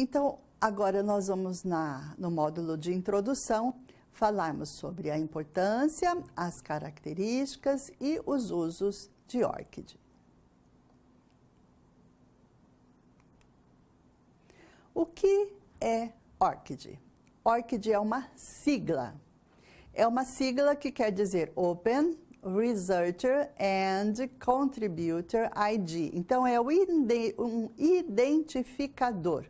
Então, agora nós vamos no módulo de introdução falarmos sobre a importância, as características e os usos de ORCID. O que é ORCID? ORCID é uma sigla. É uma sigla que quer dizer Open Researcher and Contributor ID. Então, é um identificador.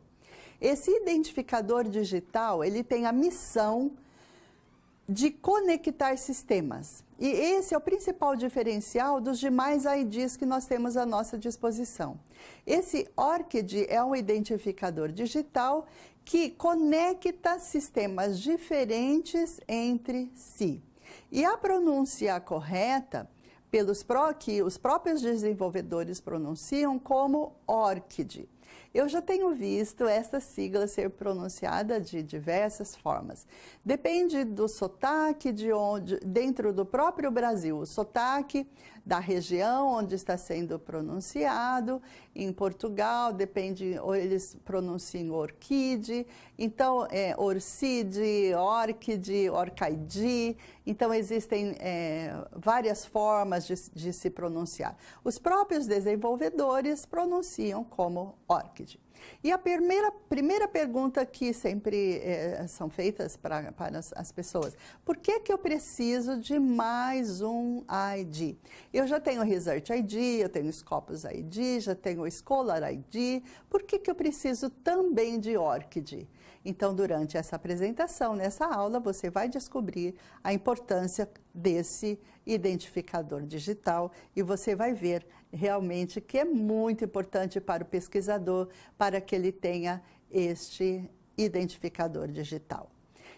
Esse identificador digital, ele tem a missão de conectar sistemas. E esse é o principal diferencial dos demais IDs que nós temos à nossa disposição. Esse ORCID é um identificador digital que conecta sistemas diferentes entre si. E a pronúncia correta, que os próprios desenvolvedores pronunciam como ORCID. Eu já tenho visto essa sigla ser pronunciada de diversas formas. Depende do sotaque dentro do próprio Brasil, o sotaque da região onde está sendo pronunciado. Em Portugal, depende, ou eles pronunciam ORCID, então ORCID, ORCID, ORCID. Então existem várias formas de se pronunciar. Os próprios desenvolvedores pronunciam como ORCID. E a primeira pergunta que sempre são feitas para as pessoas: por que eu preciso de mais um ID? Eu já tenho Research ID, eu tenho Scopus ID, já tenho Scholar ID, por que eu preciso também de ORCID? Então, durante essa apresentação, nessa aula, você vai descobrir a importância desse identificador digital e você vai ver realmente que é muito importante para o pesquisador para que ele tenha este identificador digital.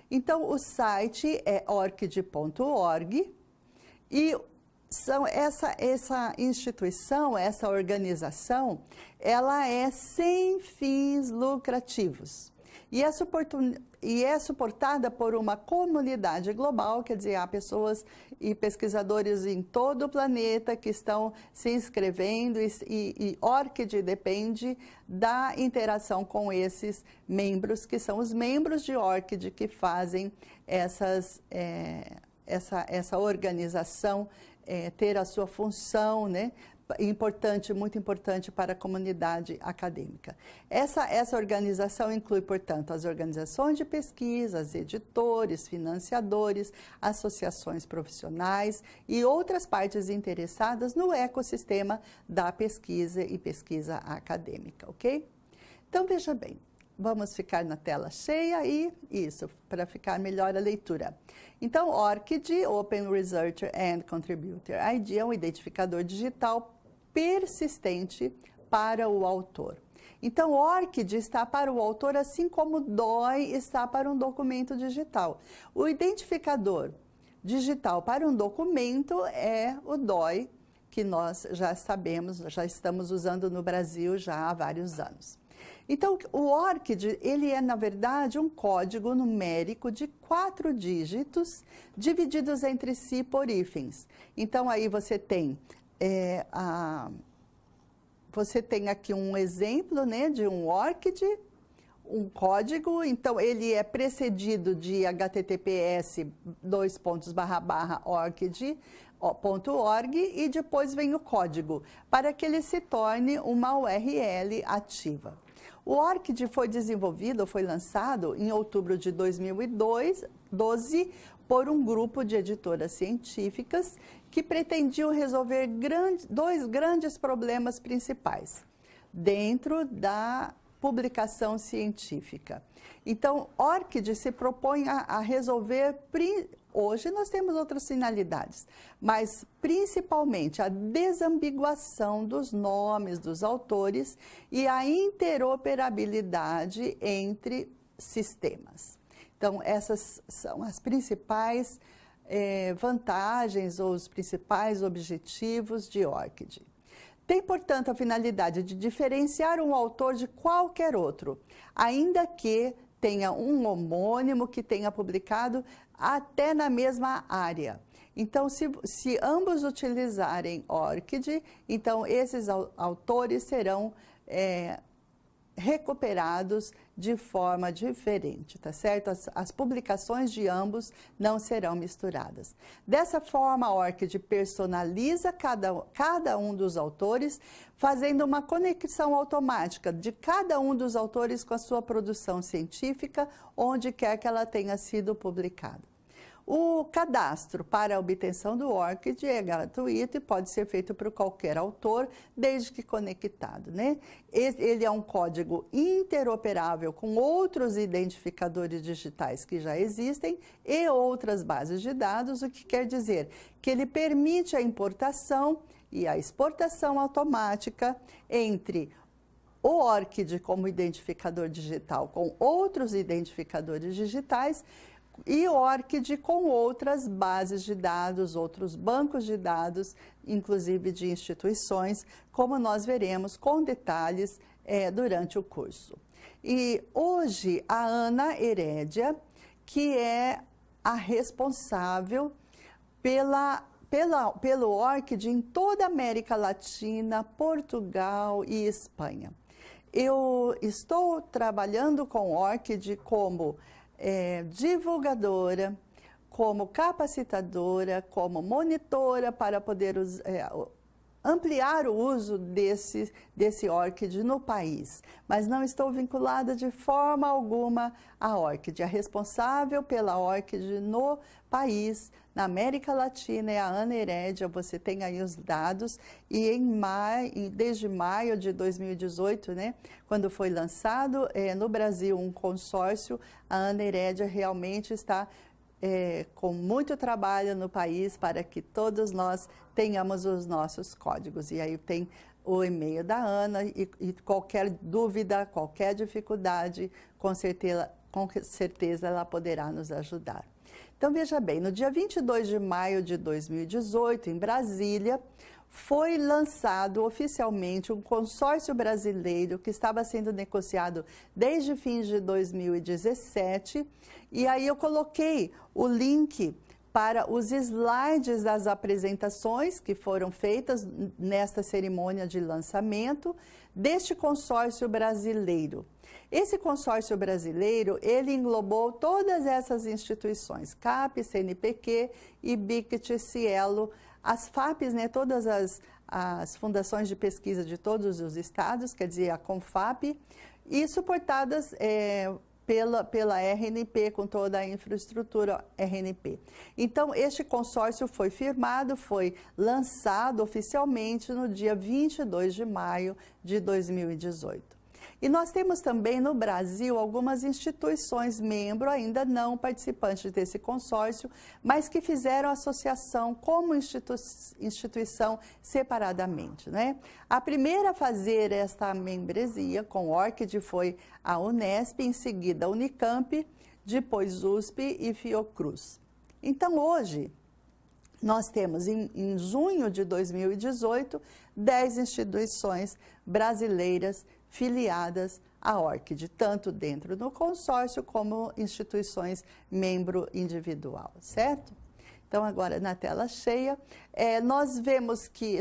Então, o site é orcid.org e essa instituição, essa organização, ela é sem fins lucrativos. E é suportada por uma comunidade global, quer dizer, há pessoas e pesquisadores em todo o planeta que estão se inscrevendo e ORCID depende da interação com esses membros, que são os membros de ORCID que fazem essa organização ter a sua função, né? Importante, muito importante para a comunidade acadêmica. Essa organização inclui, portanto, as organizações de pesquisa, os editores, financiadores, associações profissionais e outras partes interessadas no ecossistema da pesquisa e pesquisa acadêmica, ok? Então, veja bem, vamos ficar na tela cheia e isso, para ficar melhor a leitura. Então, ORCID, Open Researcher and Contributor ID, é um identificador digital persistente para o autor. Então, ORCID está para o autor, assim como DOI está para um documento digital. O identificador digital para um documento é o DOI, que nós já sabemos, já estamos usando no Brasil já há vários anos. Então, o ORCID, ele é, na verdade, um código numérico de 4 dígitos, divididos entre si por hífens. Então, aí você tem aqui um exemplo, né, de um ORCID, um código. Então, ele é precedido de https://orcid.org e depois vem o código, para que ele se torne uma URL ativa. O ORCID foi desenvolvido, foi lançado em outubro de 2012 por um grupo de editoras científicas que pretendiam resolver dois grandes problemas principais dentro da publicação científica. Então, ORCID se propõe a resolver, hoje nós temos outras finalidades, mas principalmente a desambiguação dos nomes dos autores e a interoperabilidade entre sistemas. Então, essas são as principais vantagens ou os principais objetivos de ORCID. Tem, portanto, a finalidade de diferenciar um autor de qualquer outro, ainda que tenha um homônimo que tenha publicado até na mesma área. Então, se ambos utilizarem ORCID, então esses autores serão recuperados de forma diferente, tá certo? As publicações de ambos não serão misturadas. Dessa forma, a ORCID personaliza cada um dos autores, fazendo uma conexão automática de cada um dos autores com a sua produção científica, onde quer que ela tenha sido publicada. O cadastro para a obtenção do ORCID é gratuito e pode ser feito por qualquer autor, desde que conectado, né? Ele é um código interoperável com outros identificadores digitais que já existem e outras bases de dados, o que quer dizer que ele permite a importação e a exportação automática entre o ORCID como identificador digital com outros identificadores digitais e o ORCID com outras bases de dados, outros bancos de dados, inclusive de instituições, como nós veremos com detalhes durante o curso. E hoje a Ana Herédia, que é a responsável pelo ORCID em toda a América Latina, Portugal e Espanha. Eu estou trabalhando com o ORCID como divulgadora, como capacitadora, como monitora para poder ampliar o uso desse ORCID no país, mas não estou vinculada de forma alguma à ORCID. A responsável pela ORCID no país, na América Latina, é a Ana Herédia. Você tem aí os dados, e desde maio de 2018, né, quando foi lançado no Brasil um consórcio, a Ana Herédia realmente está com muito trabalho no país para que todos nós tenhamos os nossos códigos. E aí tem o e-mail da Ana e qualquer dúvida, qualquer dificuldade, com certeza ela poderá nos ajudar. Então, veja bem, no dia 22 de maio de 2018, em Brasília, foi lançado oficialmente um consórcio brasileiro que estava sendo negociado desde fins de 2017, e aí eu coloquei o link para os slides das apresentações que foram feitas nesta cerimônia de lançamento deste consórcio brasileiro. Esse consórcio brasileiro, ele englobou todas essas instituições, CAPES, CNPq, IBICT, Cielo, as FAPES, né, todas as fundações de pesquisa de todos os estados, quer dizer, a CONFAP, e suportadas pela RNP, com toda a infraestrutura RNP. Então, este consórcio foi firmado, foi lançado oficialmente no dia 22 de maio de 2018. E nós temos também no Brasil algumas instituições membro, ainda não participantes desse consórcio, mas que fizeram associação como instituição separadamente, né? A primeira a fazer esta membresia com o ORCID foi a Unesp, em seguida a Unicamp, depois USP e Fiocruz. Então, hoje, nós temos, em junho de 2018, 10 instituições brasileiras filiadas à ORCID, tanto dentro do consórcio como instituições membro individual, certo? Então, agora na tela cheia, nós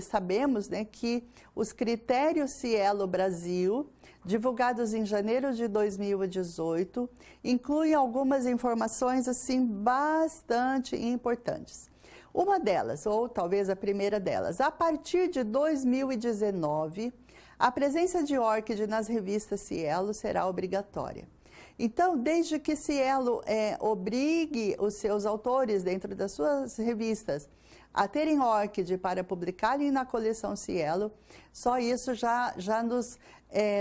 sabemos, né, que os critérios Cielo Brasil, divulgados em janeiro de 2018, incluem algumas informações assim bastante importantes. Uma delas, ou talvez a primeira delas, a partir de 2019, a presença de ORCID nas revistas Cielo será obrigatória. Então, desde que Cielo obrigue os seus autores dentro das suas revistas a terem ORCID para publicarem na coleção Cielo, só isso já nos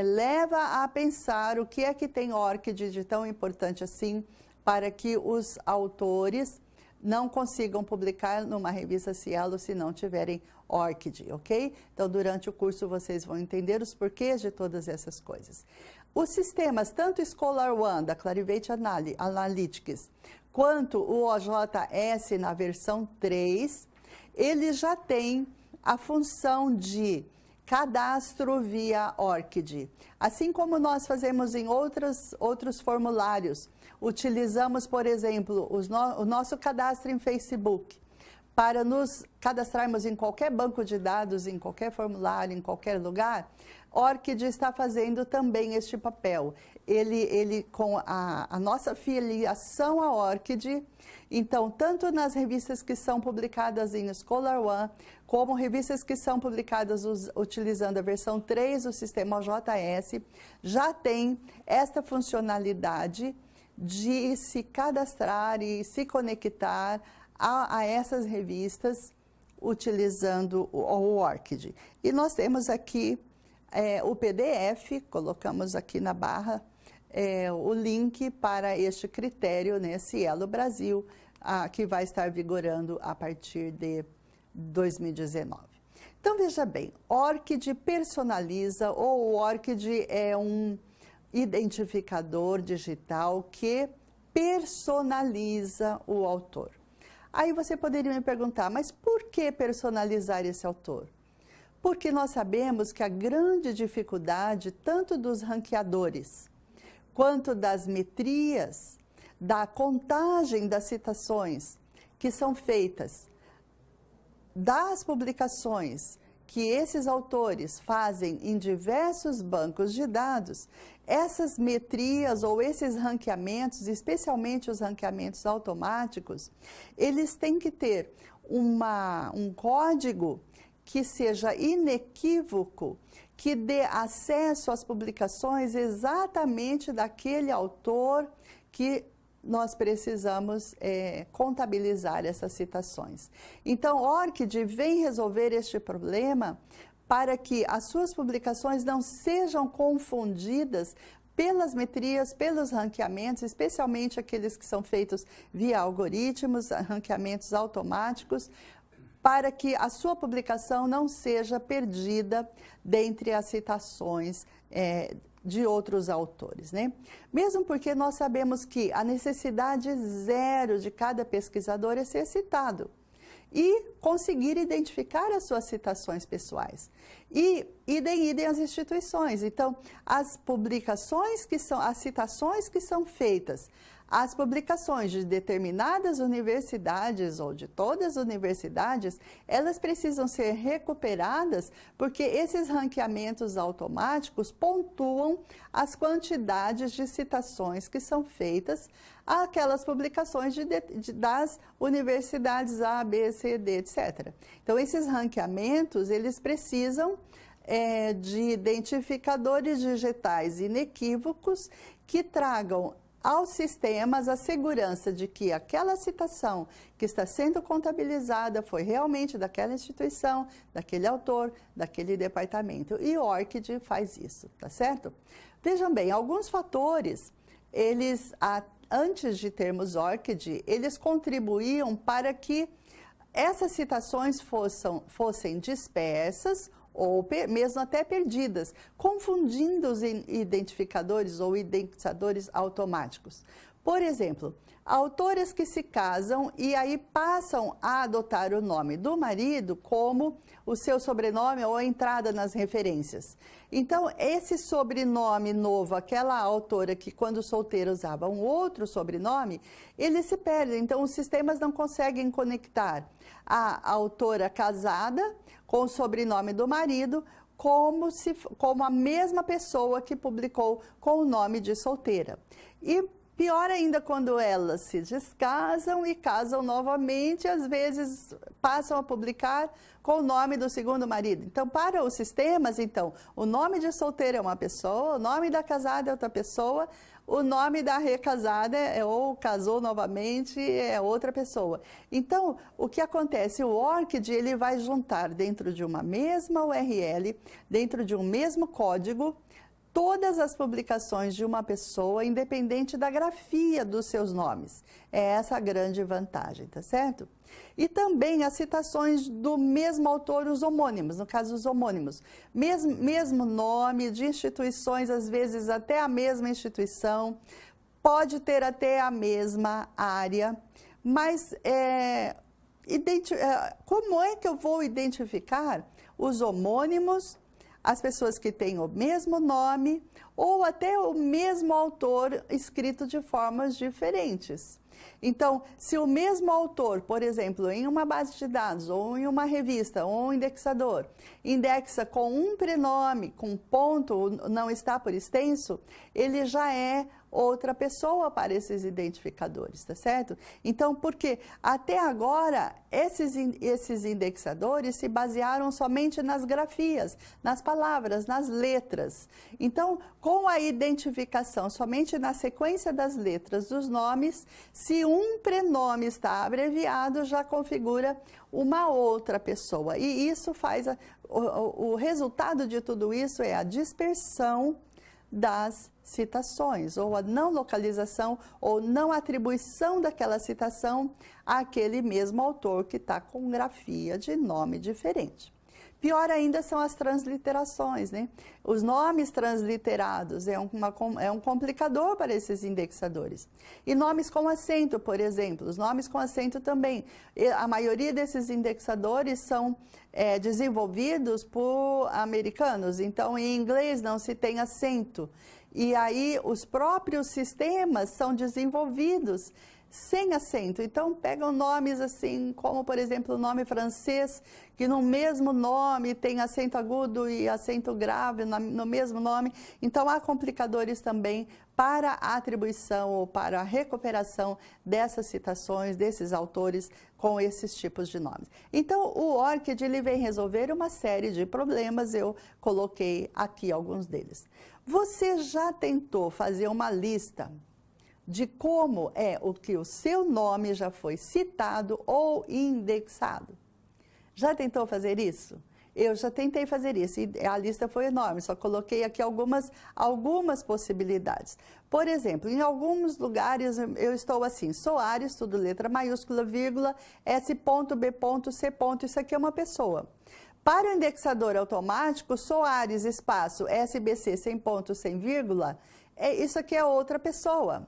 leva a pensar o que é que tem ORCID de tão importante assim para que os autores não consigam publicar numa revista Cielo se não tiverem ORCID, ok? Então, durante o curso, vocês vão entender os porquês de todas essas coisas. Os sistemas, tanto Scholar One, da Clarivate Analytics, quanto o OJS na versão 3, eles já têm a função de cadastro via ORCID. Assim como nós fazemos em outros formulários, utilizamos, por exemplo, o nosso cadastro em Facebook, para nos cadastrarmos em qualquer banco de dados, em qualquer formulário, em qualquer lugar, ORCID está fazendo também este papel. Ele com a nossa filiação à ORCID, então, tanto nas revistas que são publicadas em Scholar One, como revistas que são publicadas utilizando a versão 3 do sistema OJS, já tem esta funcionalidade de se cadastrar e se conectar a essas revistas utilizando o ORCID. E nós temos aqui o PDF, colocamos aqui na barra o link para este critério, né, Cielo Brasil, que vai estar vigorando a partir de 2019. Então, veja bem, ORCID personaliza, ou o ORCID é um identificador digital que personaliza o autor. Aí você poderia me perguntar, mas por que personalizar esse autor? Porque nós sabemos que a grande dificuldade, tanto dos ranqueadores, quanto das metrias, da contagem das citações que são feitas, das publicações que esses autores fazem em diversos bancos de dados, essas metrias ou esses ranqueamentos, especialmente os ranqueamentos automáticos, eles têm que ter um código que seja inequívoco, que dê acesso às publicações exatamente daquele autor que nós precisamos contabilizar essas citações. Então, ORCID vem resolver este problema para que as suas publicações não sejam confundidas pelas metrias, pelos ranqueamentos, especialmente aqueles que são feitos via algoritmos, ranqueamentos automáticos, para que a sua publicação não seja perdida dentre as citações de outros autores, né? Mesmo porque nós sabemos que a necessidade zero de cada pesquisador é ser citado e conseguir identificar as suas citações pessoais. E idem as instituições. Então, as publicações as citações que são feitas, as publicações de determinadas universidades ou de todas as universidades, elas precisam ser recuperadas porque esses ranqueamentos automáticos pontuam as quantidades de citações que são feitas àquelas publicações das universidades A, B, C, D, etc. Então, esses ranqueamentos, eles precisam de identificadores digitais inequívocos que tragam aos sistemas a segurança de que aquela citação que está sendo contabilizada foi realmente daquela instituição, daquele autor, daquele departamento. E o ORCID faz isso, tá certo? Vejam bem, alguns fatores, antes de termos ORCID, eles contribuíam para que essas citações fossem dispersas ou mesmo até perdidas, confundindo os identificadores ou indexadores automáticos. Por exemplo, autoras que se casam e aí passam a adotar o nome do marido como o seu sobrenome ou a entrada nas referências. Então, esse sobrenome novo, aquela autora que quando solteira usava um outro sobrenome, ele se perde. Então, os sistemas não conseguem conectar a autora casada com o sobrenome do marido, como a mesma pessoa que publicou com o nome de solteira. E pior ainda quando elas se descasam e casam novamente, às vezes passam a publicar com o nome do segundo marido. Então, para os sistemas, o nome de solteira é uma pessoa, o nome da casada é outra pessoa, o nome da recasada ou casou novamente é outra pessoa. Então, o que acontece? O ORCID ele vai juntar dentro de uma mesma URL, dentro de um mesmo código, todas as publicações de uma pessoa, independente da grafia dos seus nomes. É essa a grande vantagem, tá certo? E também as citações do mesmo autor, os homônimos, no caso os homônimos. Mesmo nome de instituições, às vezes até a mesma instituição, pode ter até a mesma área, mas como é que eu vou identificar os homônimos, as pessoas que têm o mesmo nome ou até o mesmo autor escrito de formas diferentes? Então, se o mesmo autor, por exemplo, em uma base de dados, ou em uma revista, ou um indexador, indexa com um prenome, com ponto, não está por extenso, ele já é outra pessoa para esses identificadores, tá certo? Então, porque até agora, esses indexadores se basearam somente nas grafias, nas palavras, nas letras. Então, com a identificação somente na sequência das letras dos nomes, se um prenome está abreviado, já configura uma outra pessoa. E isso faz, o resultado de tudo isso é a dispersão das citações, ou a não localização, ou não atribuição daquela citação àquele mesmo autor que está com grafia de nome diferente. Pior ainda são as transliterações, né? Os nomes transliterados é um complicador para esses indexadores. E nomes com acento, por exemplo, os nomes com acento também. A maioria desses indexadores são desenvolvidos por americanos, então em inglês não se tem acento. E aí os próprios sistemas são desenvolvidos sem acento. Então, pegam nomes assim, como, por exemplo, o nome francês, que no mesmo nome tem acento agudo e acento grave no mesmo nome. Então, há complicadores também para a atribuição ou para a recuperação dessas citações, desses autores com esses tipos de nomes. Então, o ORCID ele vem resolver uma série de problemas, eu coloquei aqui alguns deles. Você já tentou fazer uma lista de como é o que o seu nome já foi citado ou indexado? Já tentou fazer isso? Eu já tentei fazer isso e a lista foi enorme, só coloquei aqui algumas possibilidades. Por exemplo, em alguns lugares eu estou assim, Soares, tudo letra maiúscula, vírgula, S.B.C. Isso aqui é uma pessoa. Para o indexador automático, Soares, espaço, SBC, sem ponto, sem vírgula, isso aqui é outra pessoa.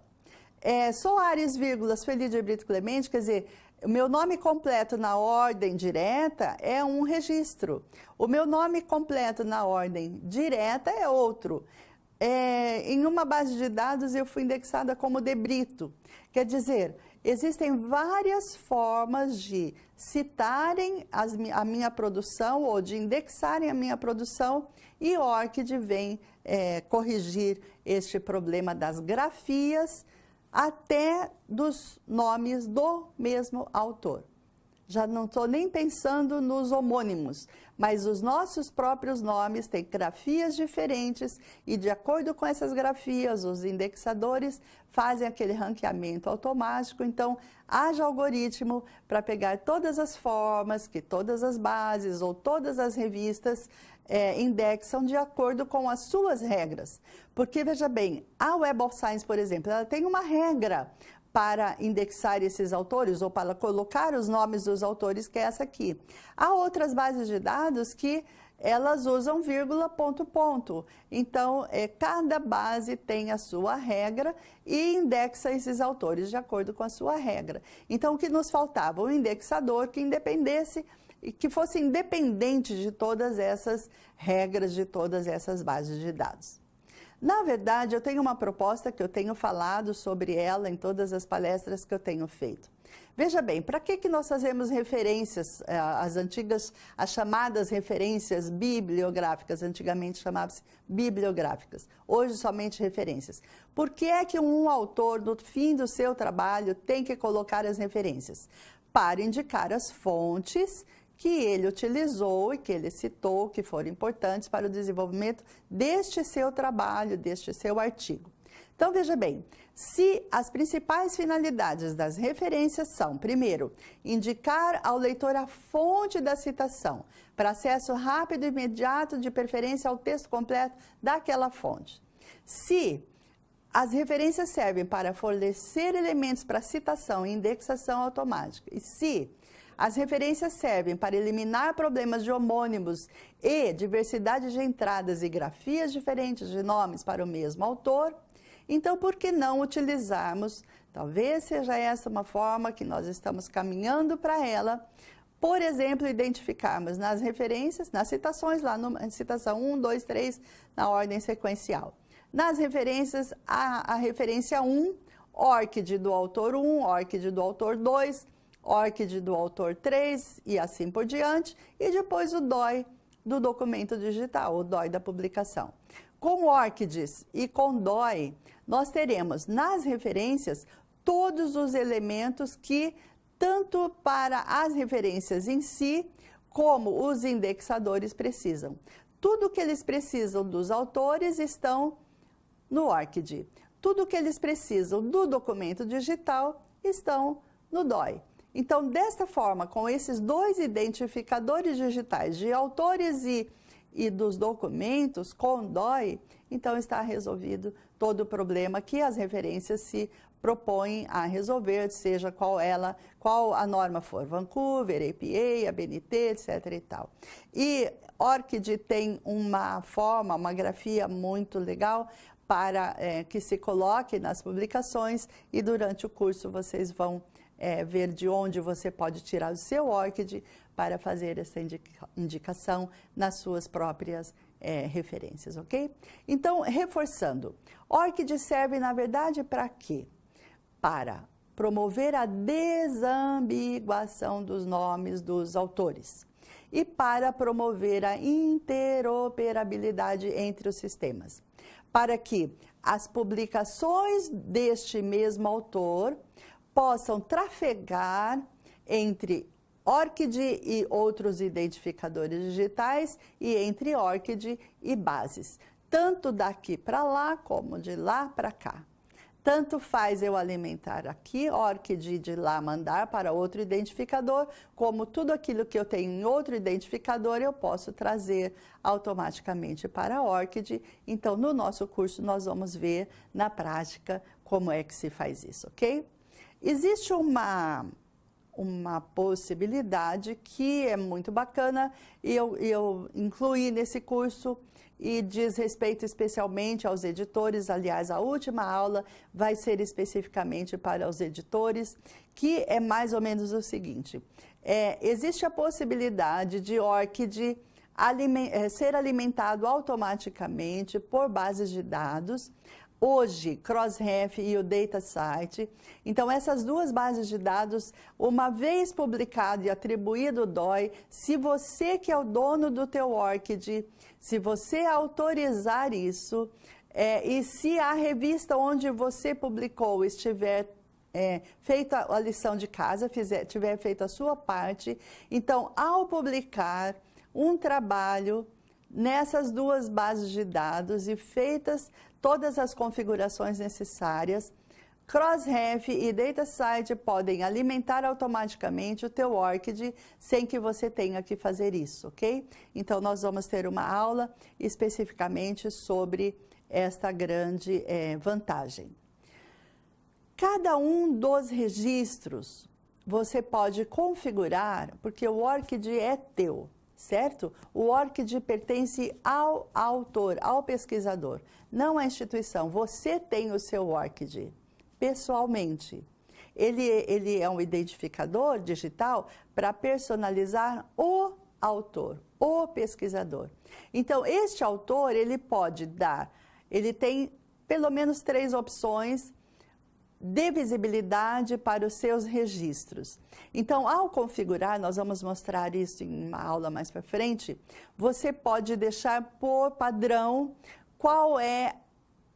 Soares, vírgula, Sueli de Brito Clemente, quer dizer, o meu nome completo na ordem direta é um registro. O meu nome completo na ordem direta é outro. Em uma base de dados eu fui indexada como de Brito. Quer dizer, existem várias formas de citarem a minha produção ou de indexarem a minha produção e o ORCID vem corrigir este problema das grafias até dos nomes do mesmo autor. Já não estou nem pensando nos homônimos, mas os nossos próprios nomes têm grafias diferentes e, de acordo com essas grafias, os indexadores fazem aquele ranqueamento automático. Então, haja algoritmo para pegar todas as formas que todas as bases ou todas as revistas indexam de acordo com as suas regras. Porque, veja bem, a Web of Science, por exemplo, ela tem uma regra para indexar esses autores ou para colocar os nomes dos autores, que é essa aqui. Há outras bases de dados que elas usam vírgula, ponto, ponto. Então, cada base tem a sua regra e indexa esses autores de acordo com a sua regra. Então, o que nos faltava? Um indexador que fosse independente de todas essas regras, de todas essas bases de dados. Na verdade, eu tenho uma proposta que eu tenho falado sobre ela em todas as palestras que eu tenho feito. Veja bem, para que nós fazemos referências, as chamadas referências bibliográficas, antigamente chamavam-se bibliográficas, hoje somente referências. Por que é que um autor, no fim do seu trabalho, tem que colocar as referências? Para indicar as fontes que ele utilizou e que ele citou, que foram importantes para o desenvolvimento deste seu trabalho, deste seu artigo. Então, veja bem, se as principais finalidades das referências são, primeiro, indicar ao leitor a fonte da citação, para acesso rápido e imediato, de preferência ao texto completo daquela fonte. Se as referências servem para fornecer elementos para citação e indexação automática, e se as referências servem para eliminar problemas de homônimos e diversidade de entradas e grafias diferentes de nomes para o mesmo autor, então por que não utilizarmos, talvez seja essa uma forma que nós estamos caminhando para ela, por exemplo, identificarmos nas referências, nas citações, lá na citação 1, 2, 3, na ordem sequencial. Nas referências, a referência 1, ORCID do autor 1, ORCID do autor 2, ORCID do autor 3 e assim por diante, e depois o DOI do documento digital, o DOI da publicação. Com ORCIDs e com DOI, nós teremos nas referências todos os elementos que, tanto para as referências em si, como os indexadores precisam. Tudo que eles precisam dos autores estão no ORCID. Tudo que eles precisam do documento digital estão no DOI. Então, desta forma, com esses dois identificadores digitais de autores e dos documentos com DOI, então está resolvido todo o problema que as referências se propõem a resolver, seja qual a norma for, Vancouver, APA, ABNT, etc. e tal. E ORCID tem uma forma, uma grafia muito legal para que se coloque nas publicações, e durante o curso vocês vão ver de onde você pode tirar o seu ORCID para fazer essa indicação nas suas próprias referências, ok? Então, reforçando, ORCID serve, na verdade, para quê? Para promover a desambiguação dos nomes dos autores e para promover a interoperabilidade entre os sistemas, para que as publicações deste mesmo autor possam trafegar entre ORCID e outros identificadores digitais e entre ORCID e bases, tanto daqui para lá como de lá para cá. Tanto faz eu alimentar aqui, ORCID, de lá mandar para outro identificador, como tudo aquilo que eu tenho em outro identificador eu posso trazer automaticamente para ORCID. Então, no nosso curso, nós vamos ver na prática como é que se faz isso, ok? Existe uma possibilidade que é muito bacana e eu incluí nesse curso, e diz respeito especialmente aos editores. Aliás, a última aula vai ser especificamente para os editores, que é mais ou menos o seguinte: existe a possibilidade de ORCID ser alimentado automaticamente por bases de dados. Hoje, Crossref e o DataCite. Então, essas duas bases de dados, uma vez publicado e atribuído o DOI, se você que é o dono do teu ORCID, se você autorizar isso, e se a revista onde você publicou estiver feita a lição de casa, tiver feito a sua parte, então, ao publicar um trabalho nessas duas bases de dados e feitas todas as configurações necessárias, Crossref e DataCite podem alimentar automaticamente o teu ORCID sem que você tenha que fazer isso, ok? Então, nós vamos ter uma aula especificamente sobre esta grande vantagem. Cada um dos registros você pode configurar, porque o ORCID é teu, certo? O ORCID pertence ao autor, ao pesquisador, não à instituição. Você tem o seu ORCID pessoalmente. Ele é um identificador digital para personalizar o autor, o pesquisador. Então, este autor, ele tem pelo menos 3 opções de visibilidade para os seus registros. Então, ao configurar, nós vamos mostrar isso em uma aula mais para frente, você pode deixar por padrão qual é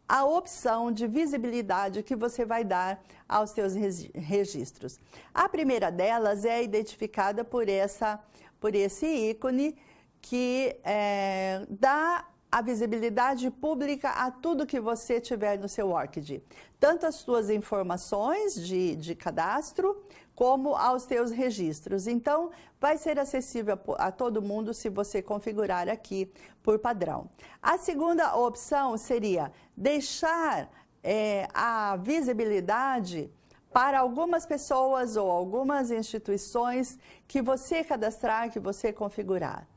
a opção de visibilidade que você vai dar aos seus registros. A primeira delas é identificada por esse ícone que dá a visibilidade pública a tudo que você tiver no seu ORCID, tanto as suas informações de cadastro, como aos seus registros. Então, vai ser acessível a todo mundo se você configurar aqui por padrão. A segunda opção seria deixar a visibilidade para algumas pessoas ou algumas instituições que você cadastrar, que você configurar.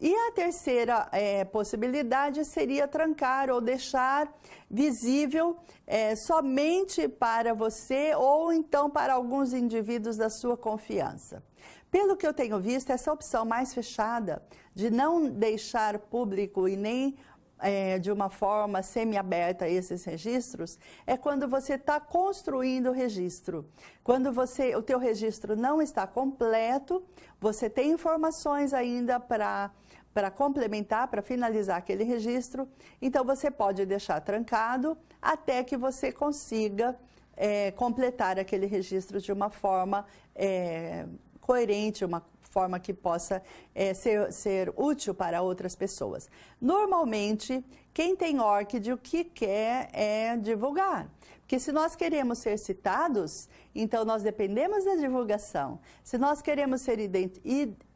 E a terceira possibilidade seria trancar ou deixar visível somente para você ou então para alguns indivíduos da sua confiança. Pelo que eu tenho visto, essa opção mais fechada de não deixar público e nem de uma forma semi-aberta esses registros, é quando você está construindo o registro. Quando o teu registro não está completo, você tem informações ainda para complementar, para finalizar aquele registro, então você pode deixar trancado até que você consiga completar aquele registro de uma forma coerente, uma forma que possa ser útil para outras pessoas. Normalmente, quem tem ORCID, o que quer é divulgar. Porque se nós queremos ser citados, então nós dependemos da divulgação. Se nós queremos ser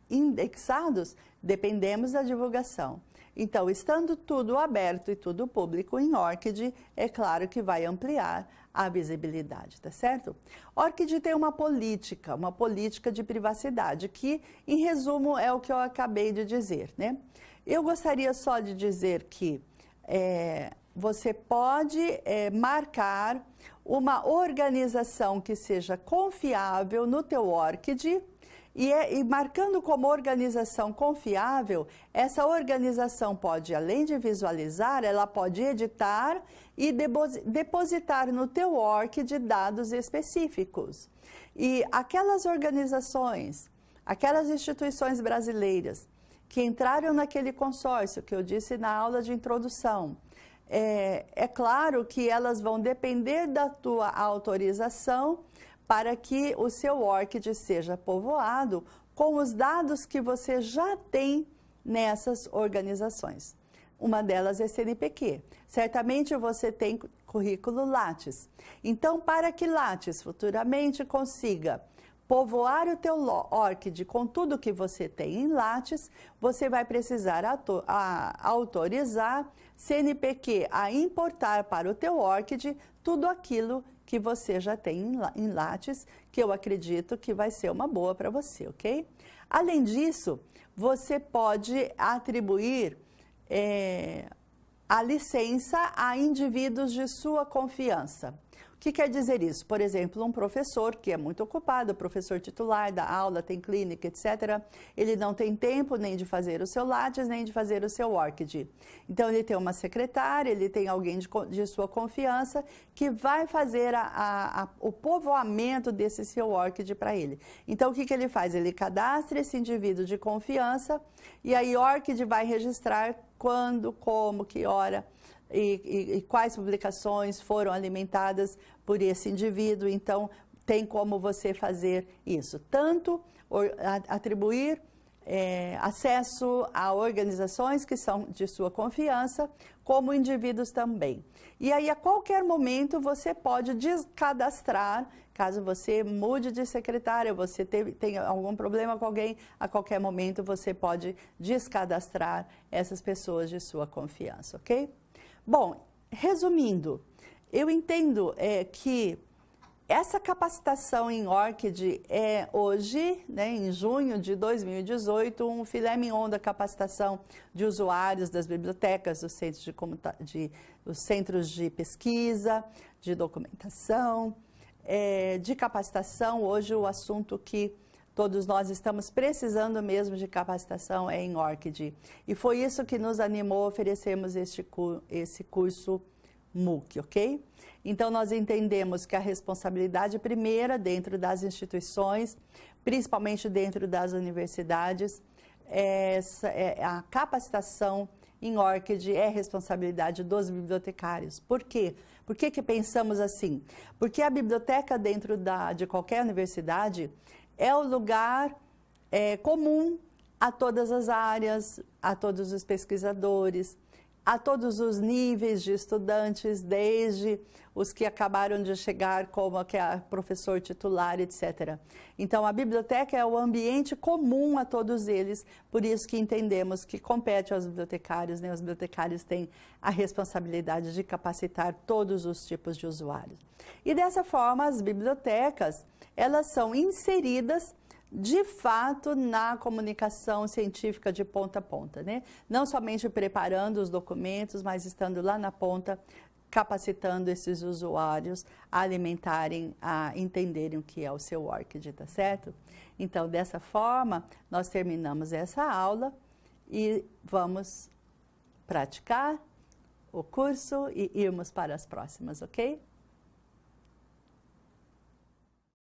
indexados, dependemos da divulgação. Então, estando tudo aberto e tudo público em ORCID, é claro que vai ampliar a visibilidade, tá certo? ORCID tem uma política de privacidade, que, em resumo, é o que eu acabei de dizer, né? Eu gostaria só de dizer que você pode marcar uma organização que seja confiável no teu ORCID, e marcando como organização confiável, essa organização pode, além de visualizar, ela pode editar e depositar no teu ORCID dados específicos. E aquelas organizações, aquelas instituições brasileiras que entraram naquele consórcio que eu disse na aula de introdução, é claro que elas vão depender da tua autorização para que o seu ORCID seja povoado com os dados que você já tem nessas organizações. Uma delas é CNPq. Certamente você tem currículo Lattes. Então, para que Lattes futuramente consiga povoar o teu ORCID com tudo que você tem em Lattes, você vai precisar autorizar CNPq a importar para o teu ORCID tudo aquilo que você já tem em Lattes, que eu acredito que vai ser uma boa para você, ok? Além disso, você pode atribuir a licença a indivíduos de sua confiança. O que quer dizer isso? Por exemplo, um professor que é muito ocupado, professor titular da aula, tem clínica, etc., ele não tem tempo nem de fazer o seu Lattes, nem de fazer o seu ORCID. Então, ele tem uma secretária, ele tem alguém de sua confiança que vai fazer o povoamento desse seu ORCID para ele. Então, o que ele faz? Ele cadastra esse indivíduo de confiança e aí o ORCID vai registrar quando, como, que hora e quais publicações foram alimentadas por esse indivíduo. Então, tem como você fazer isso. Tanto atribuir acesso a organizações que são de sua confiança, como indivíduos também. E aí, a qualquer momento, você pode descadastrar, caso você mude de secretária, você tenha algum problema com alguém, a qualquer momento você pode descadastrar essas pessoas de sua confiança, ok? Bom, resumindo, eu entendo que essa capacitação em ORCID é hoje, né, em junho de 2018, um filé mignon da capacitação de usuários das bibliotecas, dos centros de pesquisa, de documentação, de capacitação. Hoje o assunto que todos nós estamos precisando mesmo de capacitação em ORCID. E foi isso que nos animou a oferecermos esse curso MOOC, ok? Então, nós entendemos que a responsabilidade primeira dentro das instituições, principalmente dentro das universidades, a capacitação em ORCID é responsabilidade dos bibliotecários. Por quê? Por que pensamos assim? Porque a biblioteca dentro de qualquer universidade é o lugar comum a todas as áreas, a todos os pesquisadores, a todos os níveis de estudantes, desde os que acabaram de chegar como professor titular, etc. Então, a biblioteca é o ambiente comum a todos eles, por isso que entendemos que compete aos bibliotecários, né? Os bibliotecários têm a responsabilidade de capacitar todos os tipos de usuários. E dessa forma, as bibliotecas, elas são inseridas de fato na comunicação científica de ponta a ponta, né? Não somente preparando os documentos, mas estando lá na ponta, capacitando esses usuários a alimentarem, a entenderem o que é o seu ORCID, tá certo? Então, dessa forma, nós terminamos essa aula e vamos praticar o curso e irmos para as próximas, ok?